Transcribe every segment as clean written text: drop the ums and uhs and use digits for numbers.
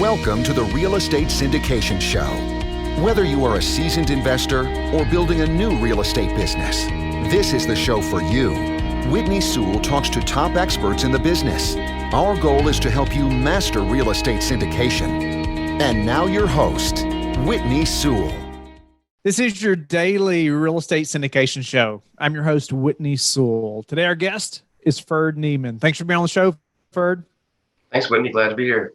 Welcome to the Real Estate Syndication Show. Whether you are a seasoned investor or building a new real estate business, this is the show for you. Whitney Sewell talks to top experts in the business. Our goal is to help you master real estate syndication. And now your host, Whitney Sewell. This is your daily real estate syndication show. I'm your host, Whitney Sewell. Today, our guest is Ferd Niemann. Thanks for being on the show, Ferd. Thanks, Whitney. Glad to be here.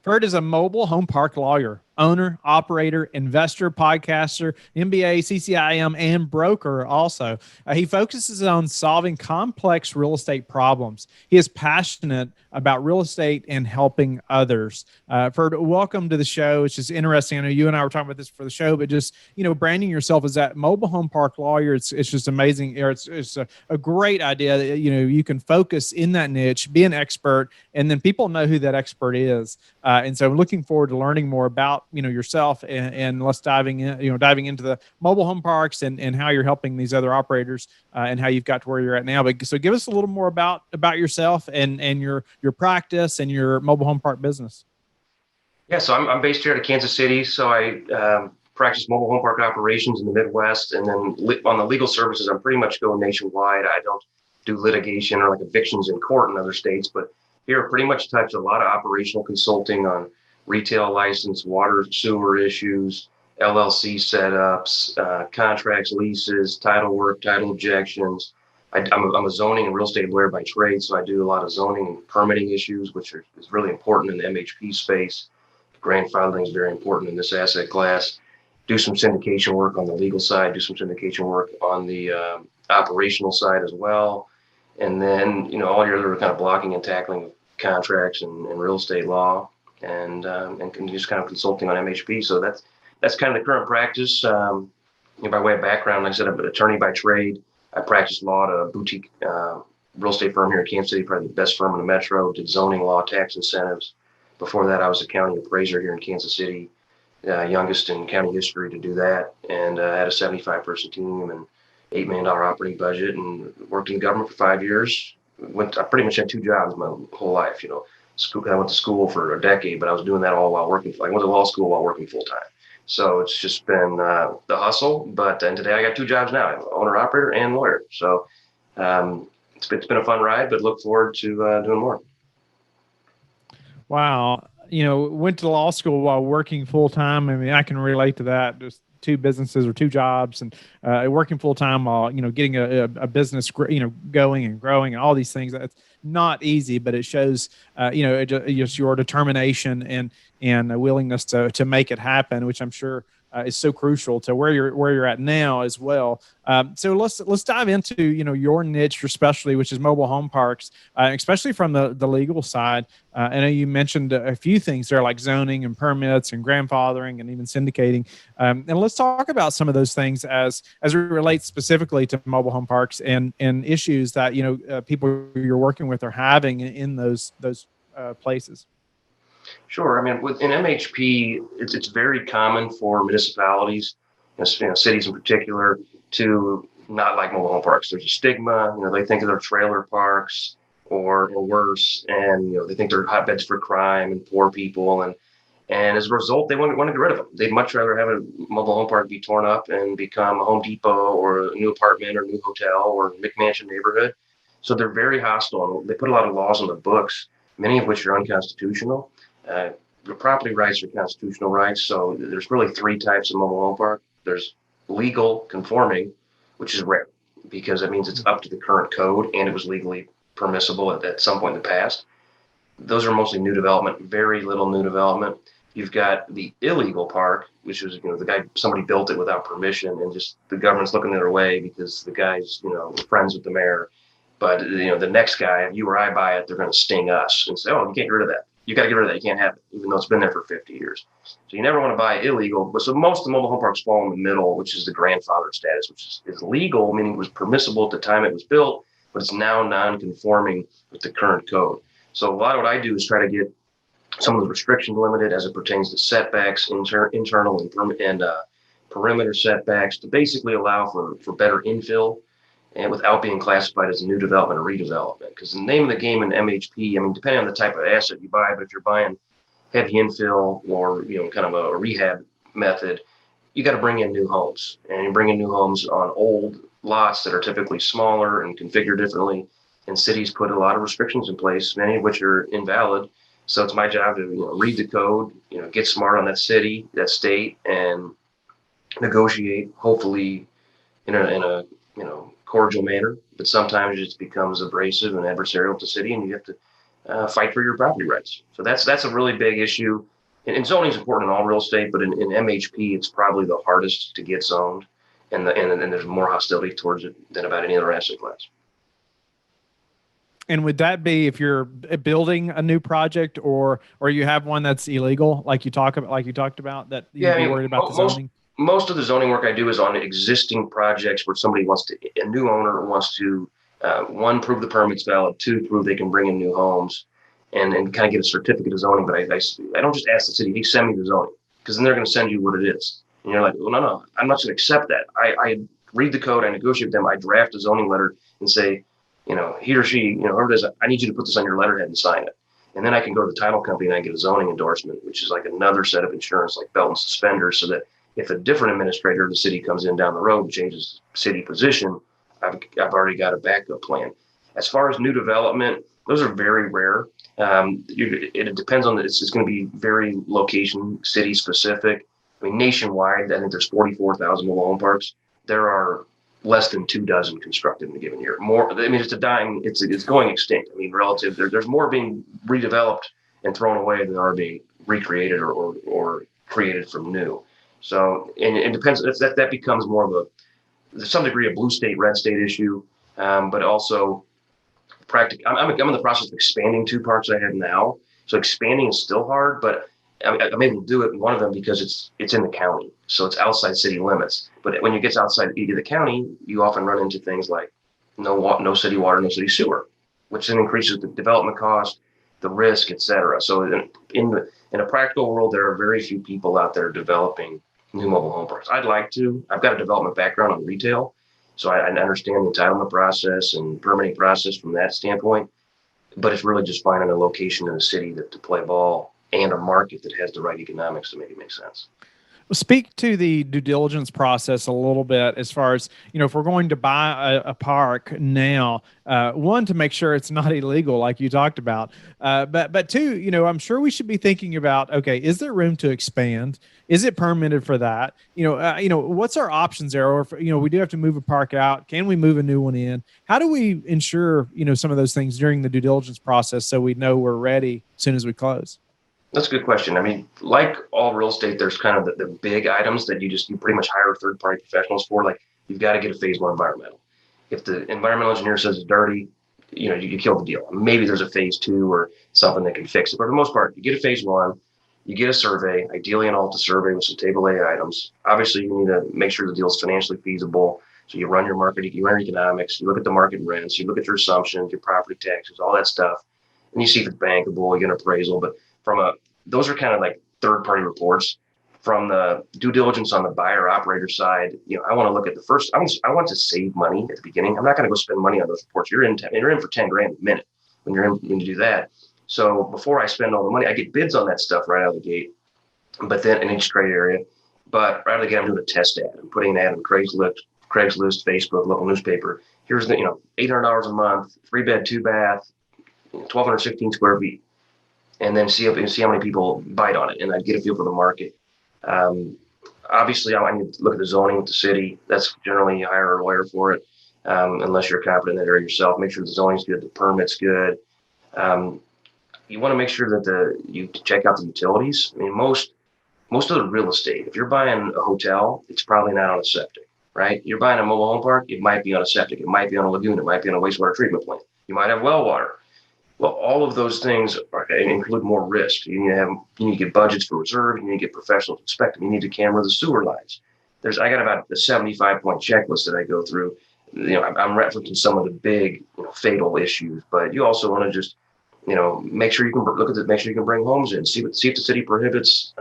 Ferd is a mobile home park lawyer, owner, operator, investor, podcaster, MBA, CCIM, and broker also. He focuses on solving complex real estate problems. He is passionate about real estate and helping others. Ferd, welcome to the show. It's just interesting. I know you and I were talking about this for the show, but just, branding yourself as that mobile home park lawyer, it's just amazing. It's a great idea that, you can focus in that niche, be an expert, and then people know who that expert is. And so I'm looking forward to learning more about, yourself and let's diving into the mobile home parks and how you're helping these other operators and how you've got to where you're at now. But so give us a little more about yourself and your practice and your mobile home park business. Yeah, so I'm based here out of Kansas City. So I practice mobile home park operations in the Midwest, and then on the legal services, I'm pretty much going nationwide. I don't do litigation or like evictions in court in other states, but here I pretty much touch a lot of operational consulting on retail license, water, sewer issues, LLC setups, contracts, leases, title work, title objections. I'm a zoning and real estate lawyer by trade, so I do a lot of zoning and permitting issues, which is really important in the MHP space. Grandfathering is very important in this asset class. Do some syndication work on the legal side, do some syndication work on the operational side as well. And then, all your other kind of blocking and tackling contracts and real estate law. And just kind of consulting on MHP. So that's kind of the current practice. By way of background, like I said, I'm an attorney by trade. I practiced law at a boutique real estate firm here in Kansas City, probably the best firm in the metro. Did zoning, law, tax incentives. Before that, I was a county appraiser here in Kansas City, youngest in county history to do that, and had a 75-person team and $8 million operating budget, and worked in government for 5 years. I pretty much had two jobs my whole life, I went to school for a decade, but I was doing that all while working. I went to law school while working full time. So it's just been the hustle. And today I got two jobs now: I'm owner, operator, and lawyer. So it's been a fun ride, but look forward to doing more. Wow, went to law school while working full time. I mean, I can relate to that. Just two businesses or two jobs, and working full time while getting a business going and growing and all these things. That's not easy, but it shows just your determination and a willingness to make it happen, which I'm sure is so crucial to where you're at now as well. So let's dive into your niche, your specialty, which is mobile home parks, especially from the legal side. I know you mentioned a few things there, like zoning and permits and grandfathering and even syndicating. And let's talk about some of those things as it relates specifically to mobile home parks and issues that people you're working with are having in those places. Sure. I mean, in MHP, it's very common for municipalities, cities in particular, to not like mobile home parks. There's a stigma. They think they're trailer parks or worse, and they think they're hotbeds for crime and poor people, and as a result, they want to get rid of them. They'd much rather have a mobile home park be torn up and become a Home Depot or a new apartment or new hotel or McMansion neighborhood. So they're very hostile. They put a lot of laws on the books, many of which are unconstitutional. The property rights are constitutional rights. So there's really three types of mobile home park. There's legal conforming, which is rare because it means it's up to the current code and it was legally permissible at some point in the past. Those are mostly new development, very little new development. You've got the illegal park, which is, somebody built it without permission and just the government's looking the other way because the guy's, friends with the mayor. But, the next guy, if you or I buy it, they're going to sting us and say, oh, you can't get rid of that. You got to get rid of that. You can't have it, even though it's been there for 50 years. So you never want to buy illegal. But so most of the mobile home parks fall in the middle, which is the grandfather status, which is legal, meaning it was permissible at the time it was built, but it's now non-conforming with the current code. So a lot of what I do is try to get some of the restrictions limited as it pertains to setbacks, internal and perimeter setbacks, to basically allow for better infill and without being classified as a new development or redevelopment. Because the name of the game in MHP, depending on the type of asset you buy, but if you're buying heavy infill or, kind of a rehab method, you got to bring in new homes, and you bring in new homes on old lots that are typically smaller and configured differently. And cities put a lot of restrictions in place, many of which are invalid. So it's my job to, read the code, get smart on that city, that state, and negotiate, hopefully in a cordial manner. But sometimes it just becomes abrasive and adversarial to the city, and you have to fight for your property rights. So that's a really big issue. And zoning is important in all real estate, but in MHP, it's probably the hardest to get zoned, and there's more hostility towards it than about any other asset class. And would that be if you're building a new project, or you have one that's illegal, like you talked about, that you'd be worried about the zoning? Most of the zoning work I do is on existing projects where somebody a new owner wants to, one, prove the permit's valid, two, prove they can bring in new homes, and kind of get a certificate of zoning. But I don't just ask the city, hey, send me the zoning, because then they're going to send you what it is. And you're like, well, no, I'm not going to accept that. I read the code, I negotiate with them, I draft a zoning letter and say, he or she, whoever it is, I need you to put this on your letterhead and sign it. And then I can go to the title company and I get a zoning endorsement, which is like another set of insurance, like belt and suspenders, so that if a different administrator of the city comes in down the road and changes city position, I've already got a backup plan. As far as new development, those are very rare. It depends on it's going to be very location, city specific. I mean, nationwide, I think there's 44,000 mobile home parks. There are less than 24 constructed in a given year. More, I mean, it's going extinct. I mean, relative, there's more being redeveloped and thrown away than are being recreated or created from new. So, and it depends. That becomes more of to some degree, a blue state, red state issue, but also practical. I'm in the process of expanding 2 parks I have now. So expanding is still hard, but I'm able to do it in one of them because it's in the county, so it's outside city limits. But when you get outside the county, you often run into things like no city water, no city sewer, which then increases the development cost, the risk, et cetera. So in a practical world, there are very few people out there developing new mobile home parks. I'd like to. I've got a development background on retail, so I understand the entitlement process and permitting process from that standpoint. But it's really just finding a location in a city to play ball and a market that has the right economics to make it make sense. Speak to the due diligence process a little bit, as far as, if we're going to buy a park now, one, to make sure it's not illegal, like you talked about, but two, I'm sure we should be thinking about, okay, is there room to expand? Is it permitted for that? What's our options there? Or, we do have to move a park out. Can we move a new one in? How do we ensure, some of those things during the due diligence process so we know we're ready as soon as we close? That's a good question. I mean, like all real estate, there's kind of the big items that you pretty much hire third-party professionals for. Like, you've got to get a phase 1 environmental. If the environmental engineer says it's dirty, you kill the deal. Maybe there's a phase 2 or something that can fix it. But for the most part, you get a phase 1, you get a survey, ideally an ALTA survey with some table A items. Obviously, you need to make sure the deal is financially feasible. So you run your market, you run your economics, you look at the market rents, you look at your assumptions, your property taxes, all that stuff, and you see if it's bankable, you get an appraisal. But those are kind of like third-party reports. From the due diligence on the buyer operator side, I want to look at the first. I want to save money at the beginning. I'm not going to go spend money on those reports. You're in for 10 grand a minute when you do that. So before I spend all the money, I get bids on that stuff right out of the gate. But then in each trade area, right out of the gate, I'm doing a test ad. I'm putting an ad on Craigslist, Facebook, local newspaper. Here's the $800 a month, 3-bed, 2-bath, 1,216 square feet. And then see how many people bite on it, and I'd get a feel for the market. Obviously, I need to look at the zoning with the city. That's generally you hire a lawyer for it, unless you're competent in that area yourself. Make sure the zoning's good, the permit's good. You want to make sure that you check out the utilities. I mean, most of the real estate, if you're buying a hotel, it's probably not on a septic, right? You're buying a mobile home park, it might be on a septic, it might be on a lagoon, it might be on a wastewater treatment plant. You might have well water. Well, all of those things include more risk. You need to get budgets for reserve. You need to get professionals to inspect them. You need to camera the sewer lines. I got about a 75-point checklist that I go through. I'm referencing some of the big, fatal issues, but you also want to just, make sure you can look at it. Make sure you can bring homes in. See if the city prohibits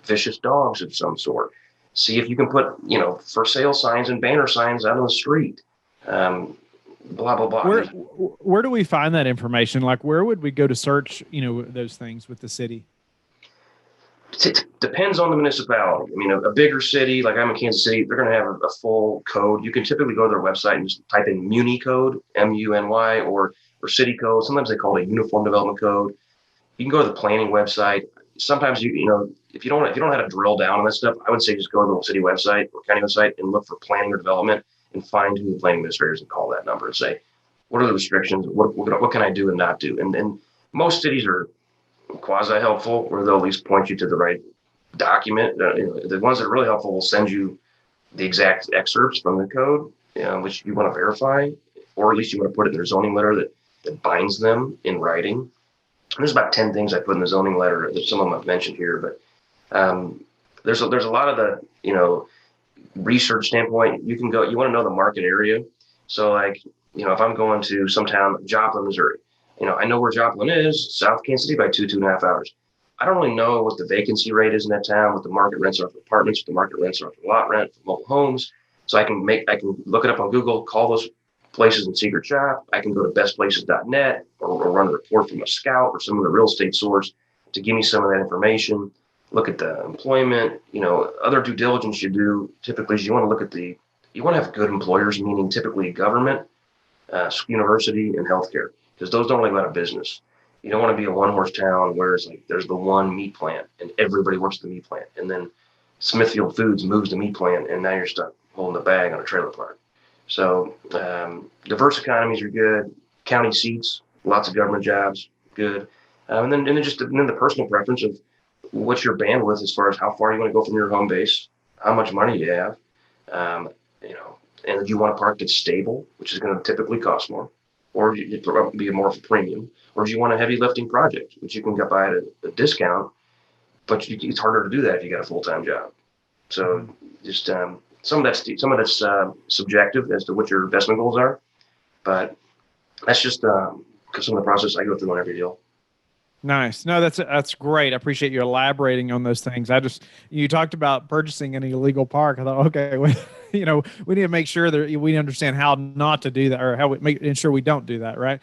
vicious dogs of some sort. See if you can put, for sale signs and banner signs out on the street. Blah, blah, blah. Where do we find that information? Like, where would we go to search, those things with the city? It depends on the municipality. I mean, a bigger city, like I'm in Kansas City, they're going to have a full code. You can typically go to their website and just type in Muni code, MUNY, or city code. Sometimes they call it a uniform development code. You can go to the planning website. Sometimes if you don't know how to drill down on that stuff, I would say just go to the city website or county website and look for planning or development and find who the planning administrator is and call that number and say, what are the restrictions? What can I do and not do? And most cities are quasi helpful, or they'll at least point you to the right document. The ones that are really helpful will send you the exact excerpts from the code, which you want to verify, or at least you want to put it in their zoning letter that binds them in writing. And there's about 10 things I put in the zoning letter. There's some of them I've mentioned here, but there's a lot of the research standpoint. You want to know the market area. So like if I'm going to some town, Joplin, Missouri. I know where Joplin is, South Kansas City by 2.5 hours. I don't really know what the vacancy rate is in that town, what the market rents are for apartments, what the market rents are for lot rent, for mobile homes. So I can look it up on Google, call those places in secret shop. I can go to bestplaces.net or run a report from a scout or some of the real estate source to give me some of that information. Look at the employment. Other due diligence you do typically is you want to have good employers, meaning typically government, university, and healthcare, because those don't really go out of business. You don't want to be a one-horse town where it's like there's the one meat plant and everybody works at the meat plant, and then Smithfield Foods moves the meat plant, and now you're stuck holding the bag on a trailer park. So diverse economies are good. County seats, lots of government jobs, good. And then the personal preference of what's your bandwidth as far as how far you want to go from your home base, how much money you have, and do you want a park that's stable, which is going to typically cost more, or it'd be more of a premium, or do you want a heavy lifting project, which you can get by at a discount, but it's harder to do that if you got a full-time job. So just some of that's subjective as to what your investment goals are, but that's just some of the process I go through on every deal. Nice. No, that's great. I appreciate you elaborating on those things. You talked about purchasing an illegal park. I thought, okay, we need to make sure that we understand how not to do that, or how we ensure we don't do that. Right.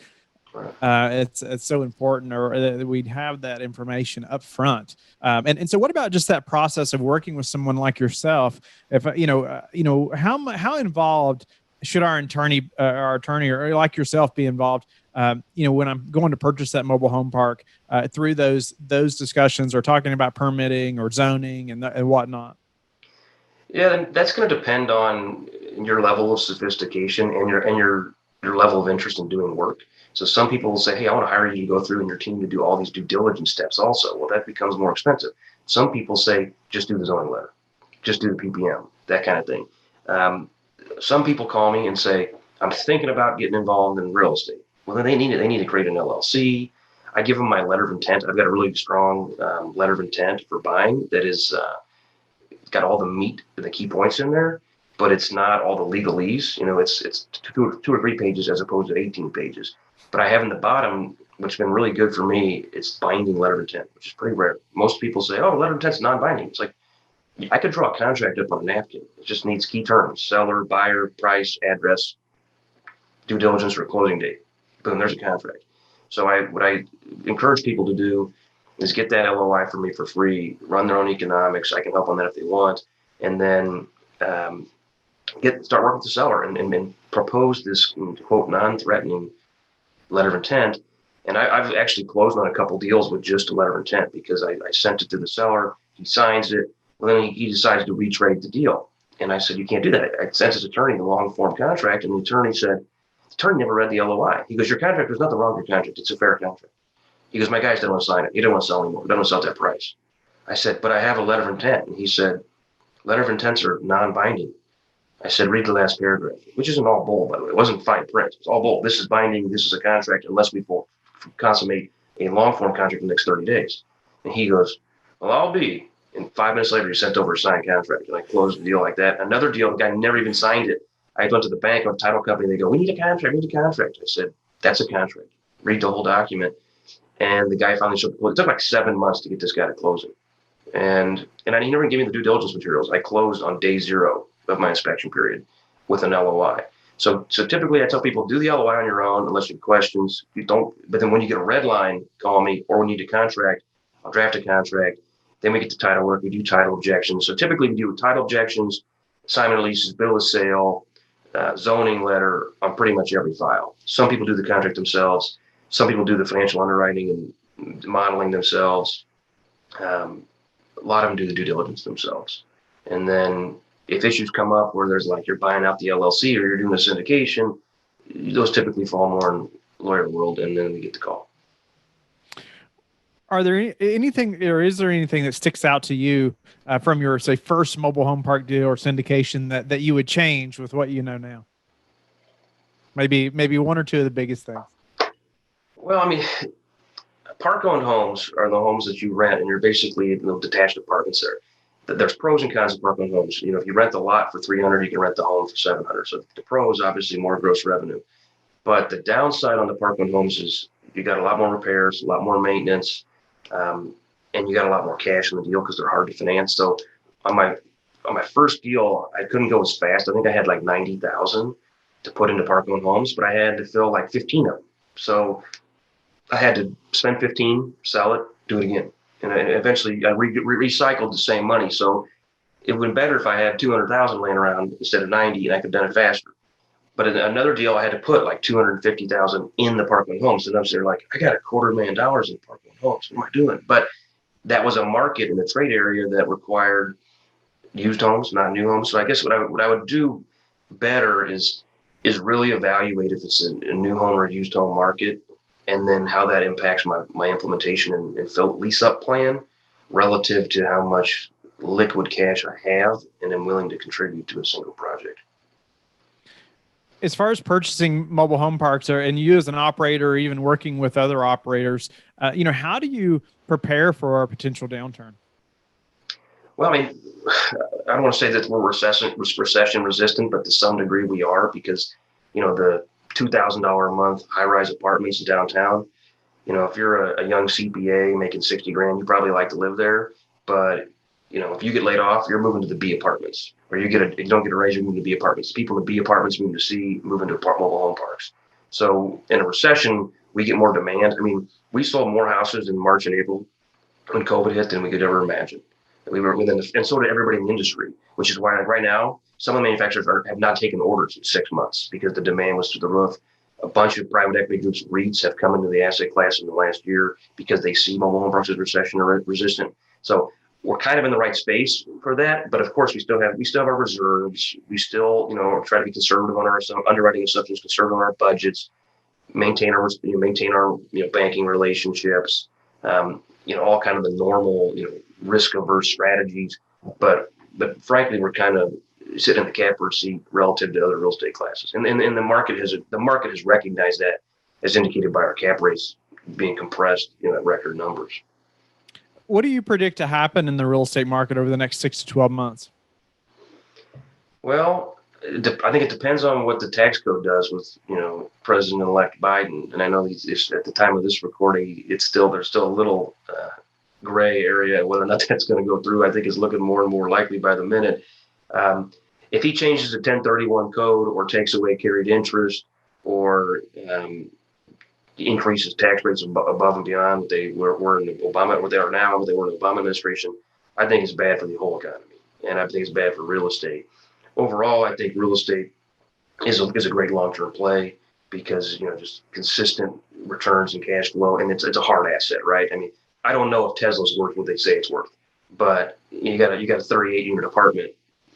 It's so important, or that we'd have that information up front. And so what about just that process of working with someone like yourself? If how involved should our attorney or like yourself be involved? When I'm going to purchase that mobile home park, through those discussions, or talking about permitting or zoning and whatnot. Yeah, that's going to depend on your level of sophistication and your level of interest in doing work. So some people will say, hey, I want to hire you to go through and your team to do all these due diligence steps also. Well, that becomes more expensive. Some people say, just do the zoning letter, just do the PPM, that kind of thing. Some people call me and say, I'm thinking about getting involved in real estate. Well, then they need to create an LLC. I give them my letter of intent. I've got a really strong letter of intent for buying that is got all the meat, the key points in there, but it's not all the legalese. It's 2 or 3 pages as opposed to 18 pages. But I have in the bottom, which has been really good for me, it's binding letter of intent, which is pretty rare. Most people say, oh, letter of intent's non-binding. It's like, I could draw a contract up on a napkin. It just needs key terms: seller, buyer, price, address, due diligence, or closing date. Boom, there's a contract. So what I encourage people to do is get that LOI for me for free, run their own economics. I can help on that if they want. And then start working with the seller and propose this, quote, non-threatening letter of intent. And I've actually closed on a couple deals with just a letter of intent, because I sent it to the seller, he signs it, well, then he decides to retrade the deal. And I said, you can't do that. I sent his attorney the long form contract, and the attorney said, the attorney never read the LOI. He goes, your contract, there's nothing wrong with your contract. It's a fair contract. He goes, my guys don't want to sign it. He don't want to sell anymore. He doesn't want to sell at that price. I said, but I have a letter of intent. And he said, letter of intents are non-binding. I said, read the last paragraph, which isn't all bold, by the way. It wasn't fine print. It's all bold. This is binding. This is a contract unless we consummate a long form contract in the next 30 days. And he goes, well, I'll be. And 5 minutes later, he sent over a signed contract. And I closed the deal like that. Another deal, the guy never even signed it. I went to the bank or title company. They go, we need a contract. We need a contract. I said, that's a contract. Read the whole document. And the guy finally showed up. It took like 7 months to get this guy to close it. And he never gave me the due diligence materials. I closed on day 0 of my inspection period with an LOI. So typically I tell people, do the LOI on your own unless you have questions. You don't. But then when you get a red line, call me, or when you need a contract, I'll draft a contract. Then we get to title work. We do title objections. So typically we do title objections, assignment of leases, bill of sale, zoning letter on pretty much every file. Some people do the contract themselves. Some people do the financial underwriting and modeling themselves. A lot of them do the due diligence themselves. And then if issues come up where there's like you're buying out the LLC or you're doing a syndication, those typically fall more in lawyer world, and then we get the call. Are there anything, or is there anything that sticks out to you from your, say, first mobile home park deal or syndication that you would change with what you know now? Maybe one or two of the biggest things. Well, I mean, park-owned homes are the homes that you rent, and you're basically detached apartments there. There's pros and cons of park-owned homes. If you rent the lot for $300, you can rent the home for $700. So the pro is obviously more gross revenue. But the downside on the park-owned homes is you got a lot more repairs, a lot more maintenance, and you got a lot more cash in the deal because they're hard to finance. So on my first deal, I couldn't go as fast. I think I had like 90,000 to put into park-owned homes, but I had to fill like 15 of them. So I had to spend 15, sell it, do it again. And eventually I recycled the same money. So it would have been better if I had 200,000 laying around instead of 90, and I could have done it faster. But in another deal, I had to put like 250,000 in the park-owned homes. And I was there like, I got $250,000 in park-owned homes. What am I doing? But that was a market in the trade area that required used homes, not new homes. So I guess what I would do better is really evaluate if it's a new home or a used home market, and then how that impacts my implementation and lease up plan relative to how much liquid cash I have and am willing to contribute to a single project. As far as purchasing mobile home parks, and you as an operator, or even working with other operators, how do you prepare for a potential downturn? Well, I mean, I don't want to say that we're recession resistant, but to some degree we are, because, the $2,000 a month high-rise apartments in downtown, if you're a young CPA making $60,000, you probably like to live there. But, if you get laid off, you're moving to the B apartments, or you don't get a raise, you're moving to B apartments. People in the B apartments move to C, move into mobile home parks. So in a recession, we get more demand. I mean, we sold more houses in March and April when COVID hit than we could ever imagine. We were and so did everybody in the industry, which is why right now, some of the manufacturers have not taken orders in 6 months because the demand was through the roof. A bunch of private equity groups, REITs, have come into the asset class in the last year because they see mobile home parks as recession resistant. So we're kind of in the right space for that. But of course, we still have our reserves. We still, try to be conservative on our underwriting assumptions, conservative on our budgets, maintain our banking relationships, all kind of the normal, risk averse strategies. But frankly, we're kind of sitting in the catbird seat relative to other real estate classes. And the market has recognized that, as indicated by our cap rates being compressed, at record numbers. What do you predict to happen in the real estate market over the next 6 to 12 months? Well, I think it depends on what the tax code does with, President-elect Biden. And I know at the time of this recording, there's still a little gray area whether or not that's going to go through. I think is looking more and more likely by the minute. If he changes the 1031 code or takes away carried interest or increases tax rates above and beyond what they were in the Obama, what they are now, what they were in the Obama administration, I think it's bad for the whole economy, and I think it's bad for real estate. Overall, I think real estate is a great long-term play because just consistent returns and cash flow, and it's a hard asset, right? I mean, I don't know if Tesla's worth what they say it's worth, but you got a 38-unit apartment.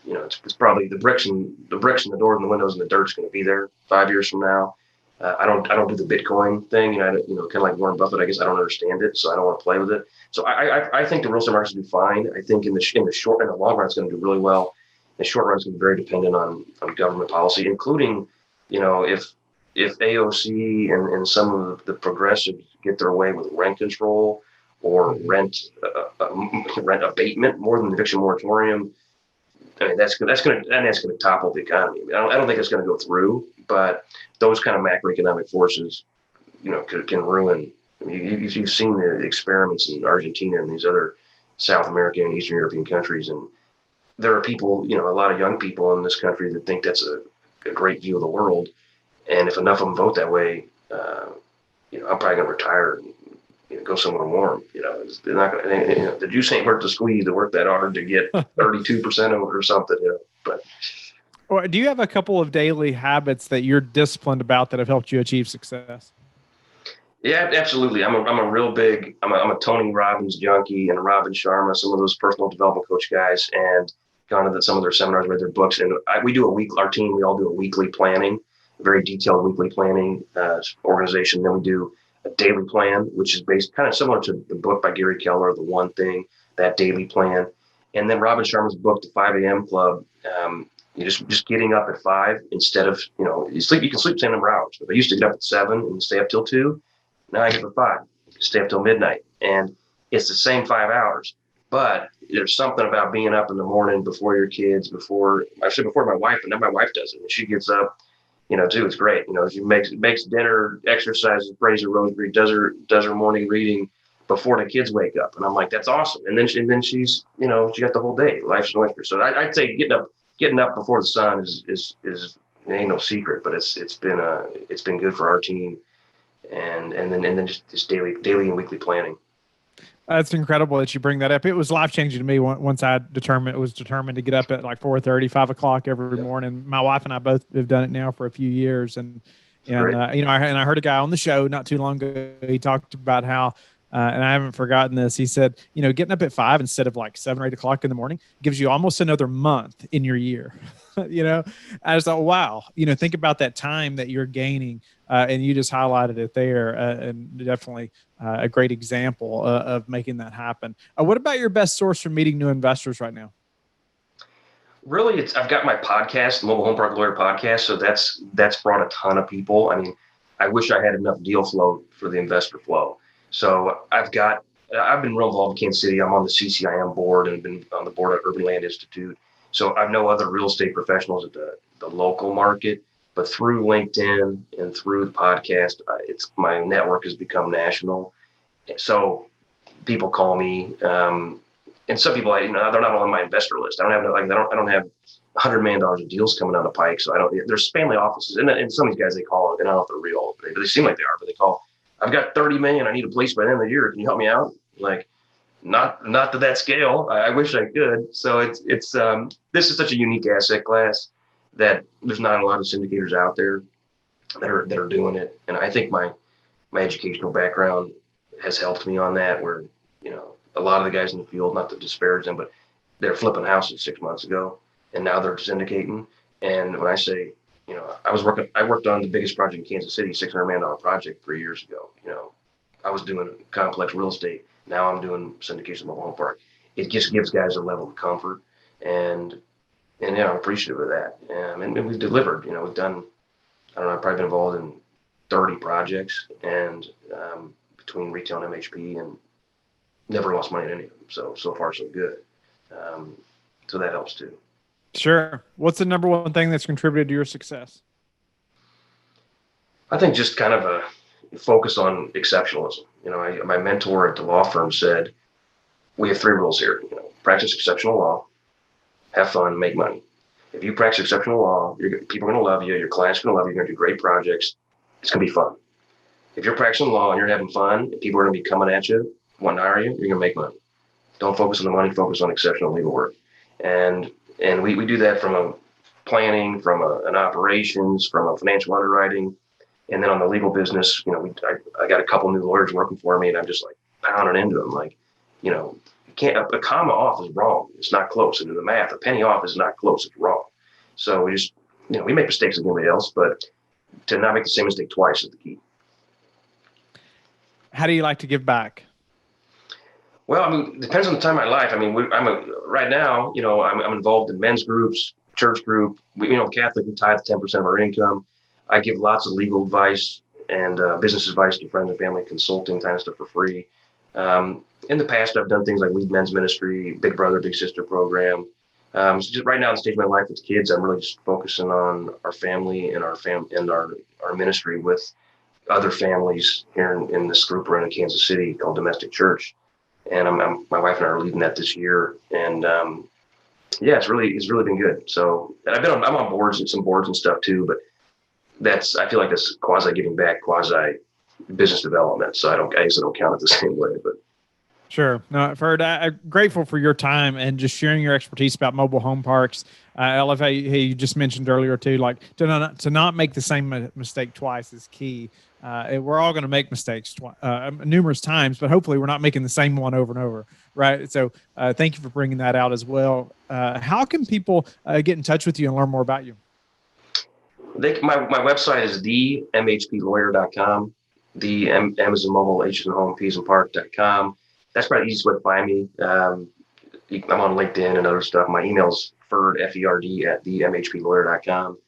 It's probably the bricks and the doors and the windows and the dirt's going to be there 5 years from now. I don't do the Bitcoin thing, kind of like Warren Buffett. I guess I don't understand it, so I don't want to play with it. So I think the real estate market's going to do fine. I think in the long run, it's going to do really well. In the short run, it's going to be very dependent on government policy, including, if AOC and some of the progressives get their way with rent control or rent abatement more than the eviction moratorium. I mean, that's going to topple the economy. I don't think it's going to go through, but those kind of macroeconomic forces, can ruin. I mean, you've seen the experiments in Argentina and these other South American and Eastern European countries, and there are people, a lot of young people in this country that think that's a great view of the world. And if enough of them vote that way, I'm probably going to retire go somewhere warm. They're not going to, the juice ain't worth the squeeze to work that hard to get 32% of it or something, but. Or do you have a couple of daily habits that you're disciplined about that have helped you achieve success? Yeah, absolutely. I'm a Tony Robbins junkie and Robin Sharma, some of those personal development coach guys, and gone to some of their seminars, read their books. And we do our team, we all do a weekly planning, very detailed weekly planning organization. Then we do a daily plan, which is based kind of similar to the book by Gary Keller, The One Thing, that daily plan. And then Robin Sharma's book, The 5 a.m. Club. You just getting up at 5 instead of, you can sleep the same number of hours. But I used to get up at 7 and stay up till 2. Now I get up at 5, stay up till midnight. And it's the same 5 hours. But there's something about being up in the morning before your kids, before my wife, and then my wife does it. And she gets up, too. It's great. She makes dinner, exercises, prays her rosary, does her morning reading before the kids wake up. And I'm like, that's awesome. And then she's, she got the whole day. Life's an oyster. So I'd say getting up before the sun is it ain't no secret, but it's been good for our team, and then just daily and weekly planning. That's incredible that you bring that up. It was life changing to me once I was determined to get up at like 4:30, 5 o'clock every morning. My wife and I both have done it now for a few years, and I heard a guy on the show not too long ago. He talked about how. And I haven't forgotten this. He said, getting up at 5 instead of like 7 or 8 o'clock in the morning gives you almost another month in your year. I just thought, wow, think about that time that you're gaining. And you just highlighted it there. And definitely a great example of making that happen. What about your best source for meeting new investors right now? Really, I've got my podcast, the Mobile Home Park Lawyer podcast. So that's brought a ton of people. I mean, I wish I had enough deal flow for the investor flow. So I've been real involved in Kansas City. I'm on the CCIM board and been on the board at Urban Land Institute. So I know other real estate professionals at the local market, but through LinkedIn and through the podcast, my network has become national. So people call me, and some people, they're not on my investor list. I don't have $100 million of deals coming down the pike. So there's family offices, and some of these guys, they call it, and I don't know if they're real, but they seem like they are, but they call, I've got 30 million. I need a place by the end of the year. Can you help me out? Like, not to that scale. I wish I could. So it's this is such a unique asset class that there's not a lot of syndicators out there that are doing it. And I think my educational background has helped me on that, where, a lot of the guys in the field, not to disparage them, but they're flipping houses 6 months ago and now they're syndicating. And when I say, I worked on the biggest project in Kansas City, $600 million project 3 years ago. I was doing complex real estate. Now I'm doing syndication of mobile home park. It just gives guys a level of comfort, and I'm appreciative of that. And we've delivered. We've done. I don't know. I've probably been involved in 30 projects, and between retail and MHP, and never lost money in any of them. So far so good. So that helps too. Sure. What's the number one thing that's contributed to your success? I think just kind of a focus on exceptionalism. My mentor at the law firm said, we have 3 rules here. Practice exceptional law, have fun, make money. If you practice exceptional law, people are going to love you. Your clients are going to love you. You're going to do great projects. It's going to be fun. If you're practicing law and you're having fun, and people are going to be coming at you, wanting to hire you, you're going to make money. Don't focus on the money, focus on exceptional legal work. And we do that from a planning, from an operations, from a financial underwriting. And then on the legal business, I got a couple new lawyers working for me, and I'm just like pounding into them. Like, you can't, a comma off is wrong. It's not close. And in the math, a penny off is not close. It's wrong. So we just, we make mistakes like anybody else, but to not make the same mistake twice is the key. How do you like to give back? Well, it depends on the time of my life. Right now, I'm involved in men's groups, church group. Catholic, we tithe 10% of our income. I give lots of legal advice and business advice to friends and family, consulting kind of stuff for free. In the past, I've done things like lead men's ministry, big brother, big sister program. So just right now in the stage of my life with kids, I'm really just focusing on our family and our ministry with other families here in this group we're in Kansas City called Domestic Church. And my wife and I are leading that this year. And it's really been good. So, and I'm on boards and some boards and stuff too, but I feel like that's quasi giving back, quasi business development. So I guess I don't count it the same way, but. Sure. No, Ferd, I'm grateful for your time and just sharing your expertise about mobile home parks. I love how you just mentioned earlier too, like to not make the same mistake twice is key. We're all going to make mistakes numerous times, but hopefully we're not making the same one over and over, right? So thank you for bringing that out as well. How can people get in touch with you and learn more about you? My website is themhplawyer.com, the Amazon Mobile H and Home Peas and Park.com. That's probably the easiest way to find me. I'm on LinkedIn and other stuff. My email's Ferd, F-E-R-D, at themhplawyer.com.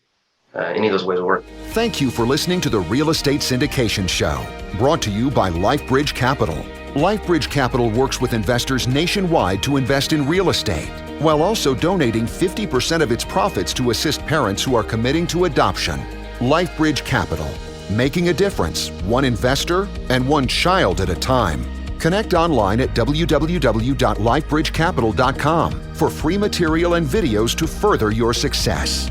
Any of those ways will work. Thank you for listening to the Real Estate Syndication Show, brought to you by LifeBridge Capital. LifeBridge Capital works with investors nationwide to invest in real estate, while also donating 50% of its profits to assist parents who are committing to adoption. LifeBridge Capital, making a difference, one investor and one child at a time. Connect online at www.lifebridgecapital.com for free material and videos to further your success.